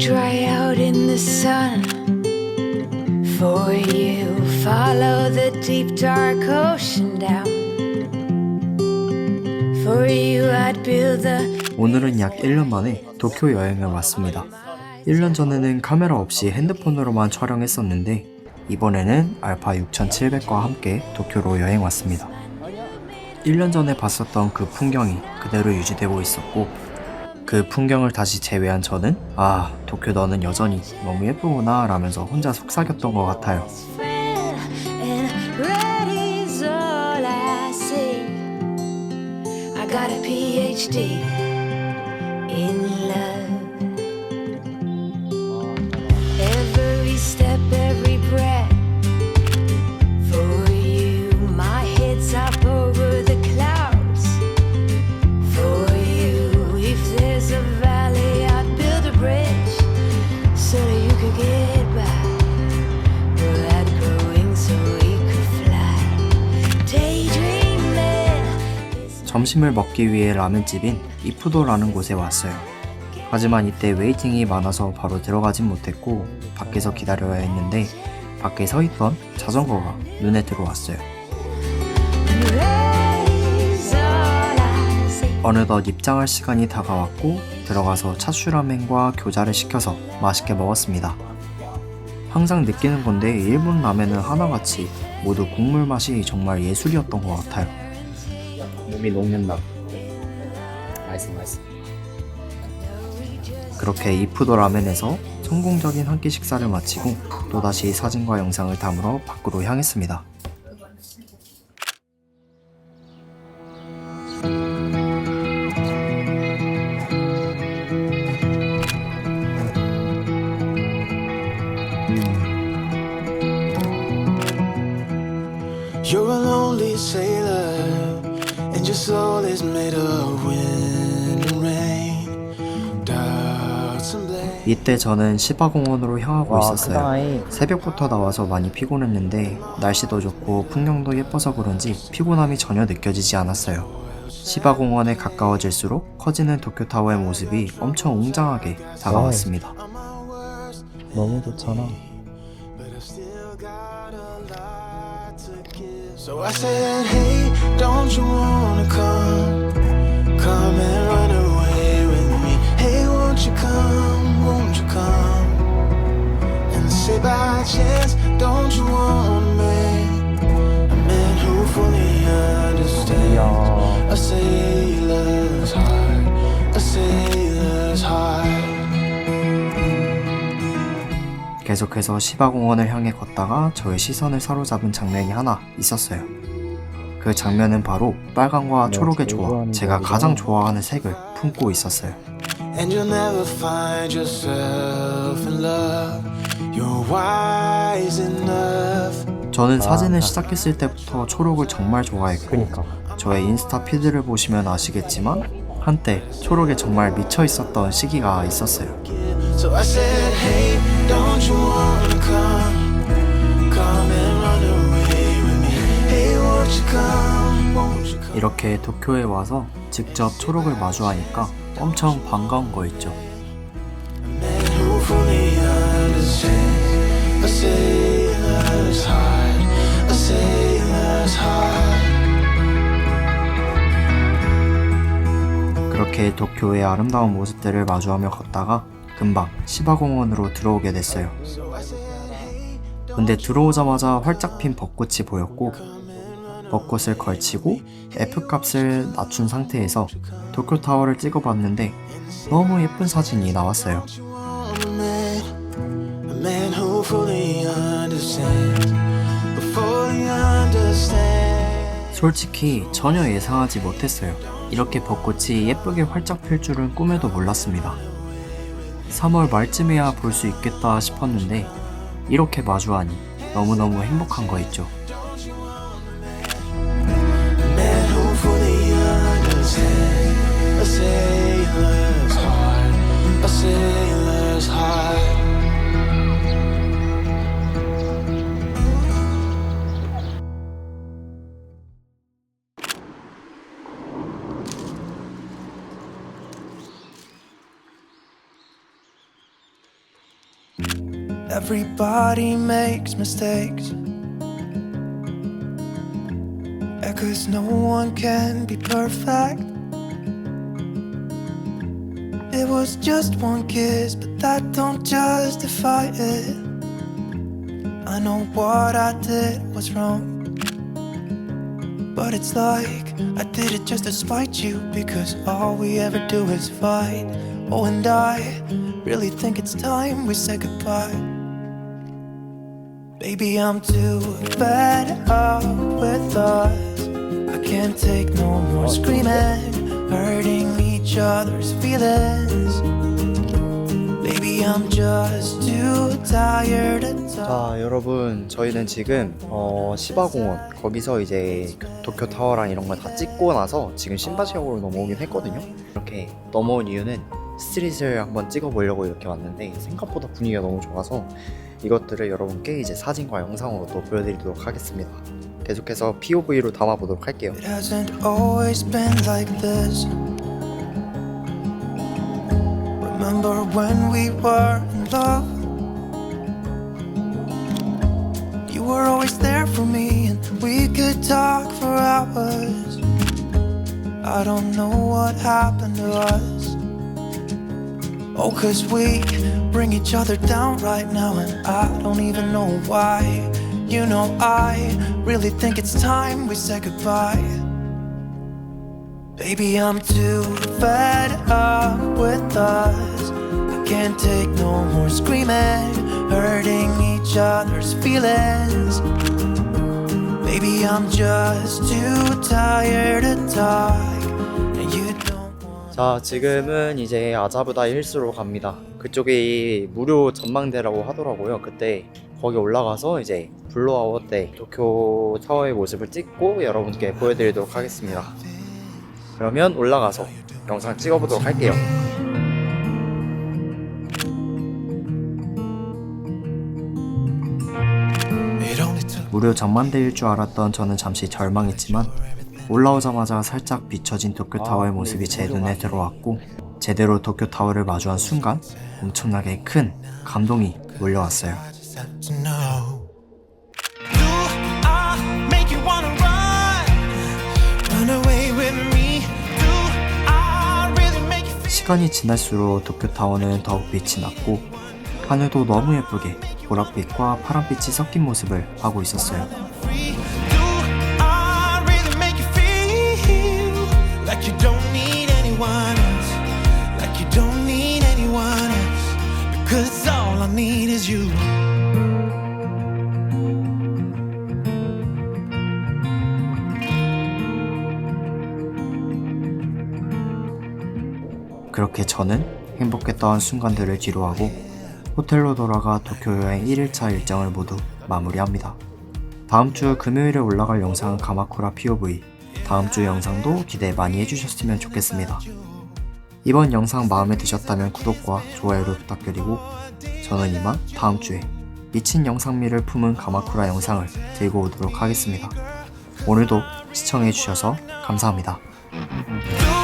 dry out in the sun. For you, follow the deep dark ocean down. For you, I'd build the. 오늘은 약 1년 만에 도쿄 여행을 왔습니다. 1년 전에는 카메라 없이 핸드폰으로만 촬영했었는데 이번에는 알파 6700과 함께 도쿄로 여행 왔습니다. 1년 전에 봤었던 그 풍경이 그대로 유지되고 있었고 그 풍경을 다시 재회한 저는 도쿄 너는 여전히 너무 예쁘구나 라면서 혼자 속삭였던 것 같아요. I got a PhD in love. Every step, every breath. For you, my head's up over the clouds. For you, if there's a valley, I'd build a bridge so that you could get by. Without growing so we could fly. Daydreaming. 점심을 먹기 위해 라면집인 이푸도라는 곳에 왔어요. 하지만 이때 웨이팅이 많아서 바로 들어가진 못했고 밖에서 기다려야 했는데 밖에 서 있던 자전거가 눈에 들어왔어요. 어느덧 입장할 시간이 다가왔고 들어가서 차슈라멘과 교자를 시켜서 맛있게 먹었습니다. 항상 느끼는 건데 일본 라멘은 하나같이 모두 국물 맛이 정말 예술이었던 것 같아요. 몸이 녹는다. 맛있어. 그렇게 이푸도 라멘에서 성공적인 한 끼 식사를 마치고 또다시 사진과 영상을 담으러 밖으로 향했습니다. You're a lonely sailor, and your soul is made of wind and rain, doubts and blame. 이때 저는 시바공원으로 향하고 있었어요. 새벽부터 나와서 많이 피곤했는데 날씨도 좋고 풍경도 예뻐서 그런지 피곤함이 전혀 느껴지지 않았어요. 시바공원에 가까워질수록 커지는 도쿄타워의 모습이 엄청 웅장하게 다가왔습니다. 너무 좋잖아. So I said, hey, don't you wanna come and run away with me? Hey, won't you come and say by chance, don't you want me? A man who fully understands a sailor's heart, a sailor's heart. 계속해서 시바공원을 향해 걷다가 저의 시선을 사로잡은 장면이 하나 있었어요. 그 장면은 바로 빨강과 초록의 조화, 제가 가장 좋아하는 색을 품고 있었어요. And you'll never find yourself in love. You're wise enough. 저는 사진을 시작했을 때부터 초록을 정말 좋아했고 저의 인스타 피드를 보시면 아시겠지만 한때 초록에 정말 미쳐 있었던 시기가 있었어요. So I said, hey, don't you wanna come and run away with me? Hey, won't you come? 이렇게 도쿄에 와서 직접 초록을 마주하니까 엄청 반가운 거 있죠. A man who fully understands a sailor's heart, a sailor's heart. 그렇게 도쿄의 아름다운 모습들을 마주하며 걷다가 금방 시바공원으로 들어오게 됐어요. 근데 들어오자마자 활짝 핀 벚꽃이 보였고 벚꽃을 걸치고 F값을 낮춘 상태에서 도쿄타워를 찍어봤는데 너무 예쁜 사진이 나왔어요. 솔직히 전혀 예상하지 못했어요. 이렇게 벚꽃이 예쁘게 활짝 필 줄은 꿈에도 몰랐습니다. 3월 말쯤에야 볼 수 있겠다 싶었는데 이렇게 마주하니 너무너무 행복한 거 있죠. Everybody makes mistakes. Yeah, 'cause no one can be perfect. It was just one kiss, but that don't justify it. I know what I did was wrong, but it's like I did it just to spite you, because all we ever do is fight. Oh, and I really think it's time we say goodbye. Baby, I'm too fed up with us. I can't take no more screaming, hurting each other's feelings. Baby, I'm just too tired to talk. 자, 여러분, 저희는 지금 시바공원 거기서 이제 도쿄 타워랑 이런 거 다 찍고 나서 지금 신바시역으로 넘어오긴 했거든요. 이렇게 넘어온 이유는 스트릿을 한번 찍어보려고 이렇게 왔는데 생각보다 분위기가 너무 좋아서 이것들을 여러분께 이제 사진과 영상으로 또 보여드리도록 하겠습니다. 계속해서 POV로 담아보도록 할게요. It hasn't always been like this. Remember when we were in love? You were always there for me and we could talk for hours. I don't know what happened to us. Oh, 'cause we bring each other down right now, and I don't even know why. You know, I really think it's time we say goodbye. Baby, I'm too fed up with us. I can't take no more screaming, hurting each other's feelings. Baby, I'm just too tired to talk, and you don't want. 자, 지금은 이제 아자부다 힐스로 갑니다. 그쪽이 무료 전망대라고 하더라고요. 그때 거기 올라가서 이제 블루아워 때 도쿄 타워의 모습을 찍고 여러분께 보여드리도록 하겠습니다. 그러면 올라가서 영상 찍어보도록 할게요. It only took 무료 전망대일 줄 알았던 저는 잠시 절망했지만 올라오자마자 살짝 비춰진 도쿄 타워의 모습이 제 눈에 들어왔고 제대로 도쿄 타워를 마주한 순간 엄청나게 큰 감동이 몰려왔어요. just have to know. Do I make you wanna run away with me? Do I really make you feel 시간이 지날수록 도쿄 타워는 더욱 빛이 났고 하늘도 너무 예쁘게 보랏빛과 파란빛이 섞인 모습을 하고 있었어요. free? Do I really make you feel like you don't need anyone else? Like you don't need anyone else? Because all I need is you. 그렇게 저는 행복했던 순간들을 뒤로하고 호텔로 돌아가 도쿄 여행 1일차 일정을 모두 마무리합니다. 다음 주 금요일에 올라갈 영상은 가마쿠라 POV, 다음 주 영상도 기대 많이 해주셨으면 좋겠습니다. 이번 영상 마음에 드셨다면 구독과 좋아요를 부탁드리고 저는 이만 다음 주에 미친 영상미를 품은 가마쿠라 영상을 들고 오도록 하겠습니다. 오늘도 시청해주셔서 감사합니다. Do